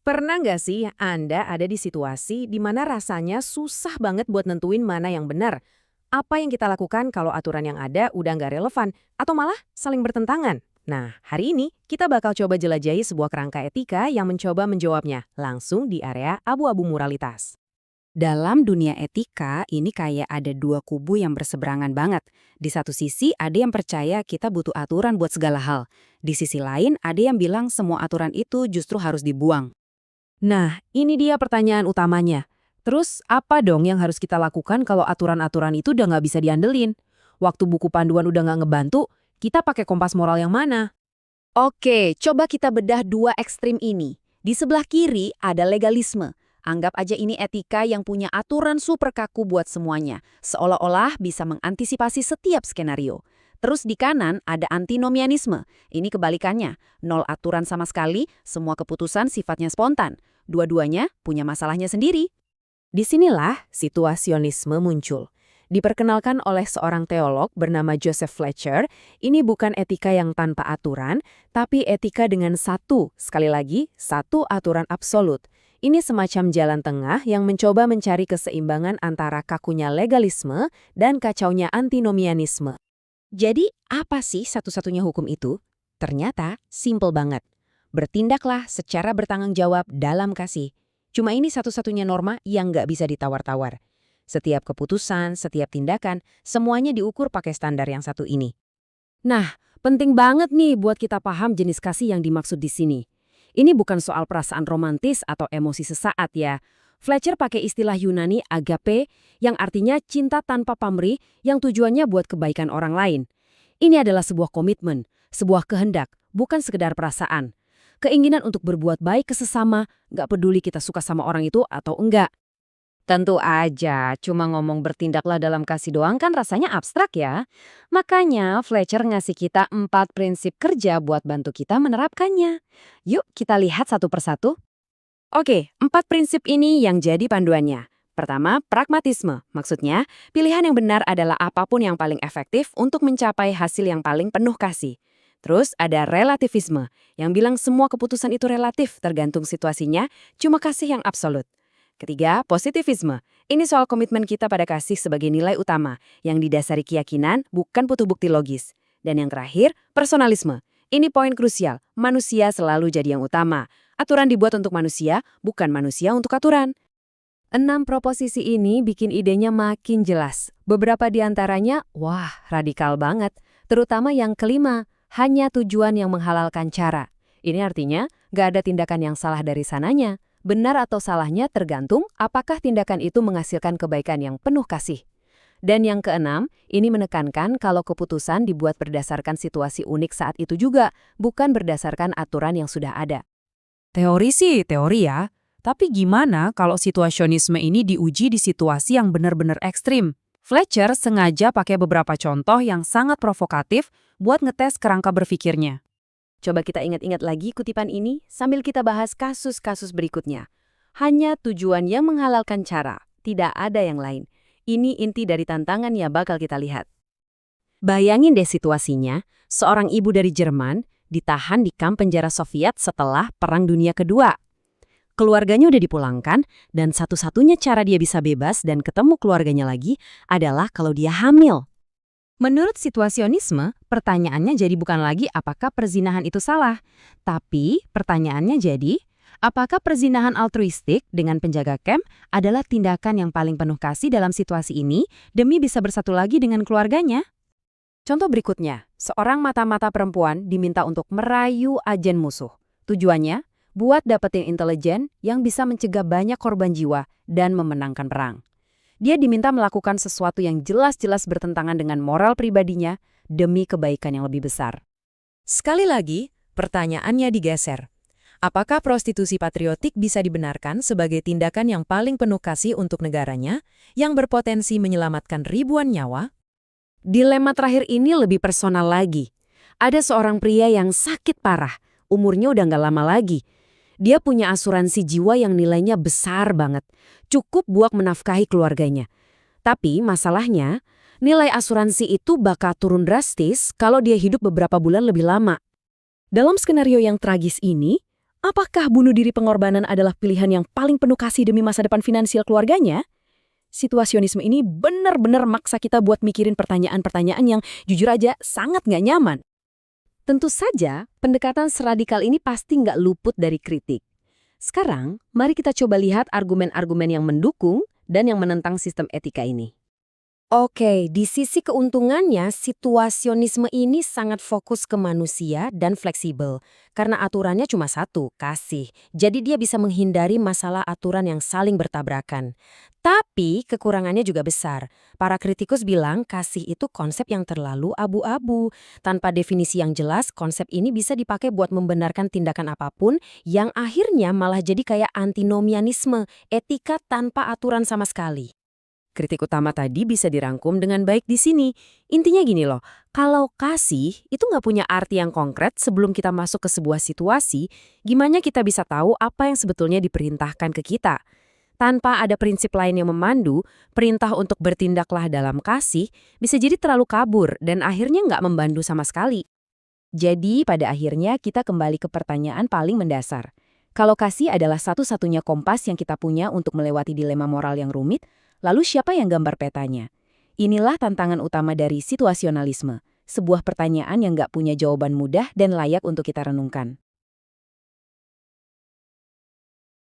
Pernah nggak sih Anda ada di situasi di mana rasanya susah banget buat nentuin mana yang benar? Apa yang kita lakukan kalau aturan yang ada udah nggak relevan atau malah saling bertentangan? Nah, hari ini kita bakal coba jelajahi sebuah kerangka etika yang mencoba menjawabnya langsung di area abu-abu moralitas. Dalam dunia etika, ini kayak ada dua kubu yang berseberangan banget. Di satu sisi, ada yang percaya kita butuh aturan buat segala hal. Di sisi lain, ada yang bilang semua aturan itu justru harus dibuang. Nah, ini dia pertanyaan utamanya. Terus apa dong yang harus kita lakukan kalau aturan-aturan itu udah nggak bisa diandelin? Waktu buku panduan udah nggak ngebantu, kita pakai kompas moral yang mana? Oke, coba kita bedah dua ekstrim ini. Di sebelah kiri ada legalisme. Anggap aja ini etika yang punya aturan super kaku buat semuanya, seolah-olah bisa mengantisipasi setiap skenario. Terus di kanan ada antinomianisme. Ini kebalikannya, nol aturan sama sekali, semua keputusan sifatnya spontan. Dua-duanya punya masalahnya sendiri. Disinilah situasionisme muncul. Diperkenalkan oleh seorang teolog bernama Joseph Fletcher, ini bukan etika yang tanpa aturan, tapi etika dengan sekali lagi, satu aturan absolut. Ini semacam jalan tengah yang mencoba mencari keseimbangan antara kakunya legalisme dan kacaunya antinomianisme. Jadi apa sih satu-satunya hukum itu? Ternyata simple banget. Bertindaklah secara bertanggung jawab dalam kasih. Cuma ini satu-satunya norma yang nggak bisa ditawar-tawar. Setiap keputusan, setiap tindakan, semuanya diukur pakai standar yang satu ini. Nah, penting banget nih buat kita paham jenis kasih yang dimaksud di sini. Ini bukan soal perasaan romantis atau emosi sesaat ya. Fletcher pakai istilah Yunani agape yang artinya cinta tanpa pamrih yang tujuannya buat kebaikan orang lain. Ini adalah sebuah komitmen, sebuah kehendak, bukan sekedar perasaan. Keinginan untuk berbuat baik ke sesama, nggak peduli kita suka sama orang itu atau enggak. Tentu aja, cuma ngomong bertindaklah dalam kasih doang kan rasanya abstrak ya. Makanya Fletcher ngasih kita 4 prinsip kerja buat bantu kita menerapkannya. Yuk kita lihat satu persatu. Oke, 4 prinsip ini yang jadi panduannya. Pertama, pragmatisme. Maksudnya, pilihan yang benar adalah apapun yang paling efektif untuk mencapai hasil yang paling penuh kasih. Terus ada relativisme, yang bilang semua keputusan itu relatif tergantung situasinya, cuma kasih yang absolut. Ketiga, positivisme. Ini soal komitmen kita pada kasih sebagai nilai utama, yang didasari keyakinan, bukan butuh bukti logis. Dan yang terakhir, personalisme. Ini poin krusial, manusia selalu jadi yang utama. Aturan dibuat untuk manusia, bukan manusia untuk aturan. 6 proposisi ini bikin idenya makin jelas. Beberapa di antaranya, wah, radikal banget. Terutama yang kelima, hanya tujuan yang menghalalkan cara. Ini artinya, gak ada tindakan yang salah dari sananya. Benar atau salahnya tergantung apakah tindakan itu menghasilkan kebaikan yang penuh kasih. Dan yang keenam, ini menekankan kalau keputusan dibuat berdasarkan situasi unik saat itu juga, bukan berdasarkan aturan yang sudah ada. Teori sih teori ya, tapi gimana kalau situasionisme ini diuji di situasi yang benar-benar ekstrim? Fletcher sengaja pakai beberapa contoh yang sangat provokatif buat ngetes kerangka berpikirnya. Coba kita ingat-ingat lagi kutipan ini sambil kita bahas kasus-kasus berikutnya. Hanya tujuan yang menghalalkan cara, tidak ada yang lain. Ini inti dari tantangan yang bakal kita lihat. Bayangin deh situasinya, seorang ibu dari Jerman ditahan di kamp penjara Soviet setelah Perang Dunia Kedua. Keluarganya udah dipulangkan, dan satu-satunya cara dia bisa bebas dan ketemu keluarganya lagi adalah kalau dia hamil. Menurut situasionisme, pertanyaannya jadi bukan lagi apakah perzinahan itu salah, tapi pertanyaannya jadi, apakah perzinahan altruistik dengan penjaga kamp adalah tindakan yang paling penuh kasih dalam situasi ini demi bisa bersatu lagi dengan keluarganya? Contoh berikutnya, seorang mata-mata perempuan diminta untuk merayu agen musuh. Tujuannya, buat dapetin intelijen yang bisa mencegah banyak korban jiwa dan memenangkan perang. Dia diminta melakukan sesuatu yang jelas-jelas bertentangan dengan moral pribadinya demi kebaikan yang lebih besar. Sekali lagi, pertanyaannya digeser. Apakah prostitusi patriotik bisa dibenarkan sebagai tindakan yang paling penuh kasih untuk negaranya, yang berpotensi menyelamatkan ribuan nyawa? Dilema terakhir ini lebih personal lagi. Ada seorang pria yang sakit parah, umurnya udah nggak lama lagi. Dia punya asuransi jiwa yang nilainya besar banget, cukup buat menafkahi keluarganya. Tapi masalahnya, nilai asuransi itu bakal turun drastis kalau dia hidup beberapa bulan lebih lama. Dalam skenario yang tragis ini, Apakah bunuh diri pengorbanan adalah pilihan yang paling penuh kasih demi masa depan finansial keluarganya? Situasionisme ini benar-benar maksa kita buat mikirin pertanyaan-pertanyaan yang jujur aja sangat nggak nyaman. Tentu saja, pendekatan seradikal ini pasti nggak luput dari kritik. Sekarang, mari kita coba lihat argumen-argumen yang mendukung dan yang menentang sistem etika ini. Oke, di sisi keuntungannya, situasionisme ini sangat fokus ke manusia dan fleksibel. Karena aturannya cuma satu, kasih. Jadi dia bisa menghindari masalah aturan yang saling bertabrakan. Tapi kekurangannya juga besar. Para kritikus bilang kasih itu konsep yang terlalu abu-abu. Tanpa definisi yang jelas, konsep ini bisa dipakai buat membenarkan tindakan apapun yang akhirnya malah jadi kayak antinomianisme, etika tanpa aturan sama sekali. Kritik utama tadi bisa dirangkum dengan baik di sini. Intinya gini loh, kalau kasih itu nggak punya arti yang konkret sebelum kita masuk ke sebuah situasi, gimana kita bisa tahu apa yang sebetulnya diperintahkan ke kita? Tanpa ada prinsip lain yang memandu, perintah untuk bertindaklah dalam kasih bisa jadi terlalu kabur dan akhirnya nggak membantu sama sekali. Jadi, pada akhirnya kita kembali ke pertanyaan paling mendasar. Kalau kasih adalah satu-satunya kompas yang kita punya untuk melewati dilema moral yang rumit, lalu siapa yang gambar petanya? Inilah tantangan utama dari situasionalisme, sebuah pertanyaan yang nggak punya jawaban mudah dan layak untuk kita renungkan.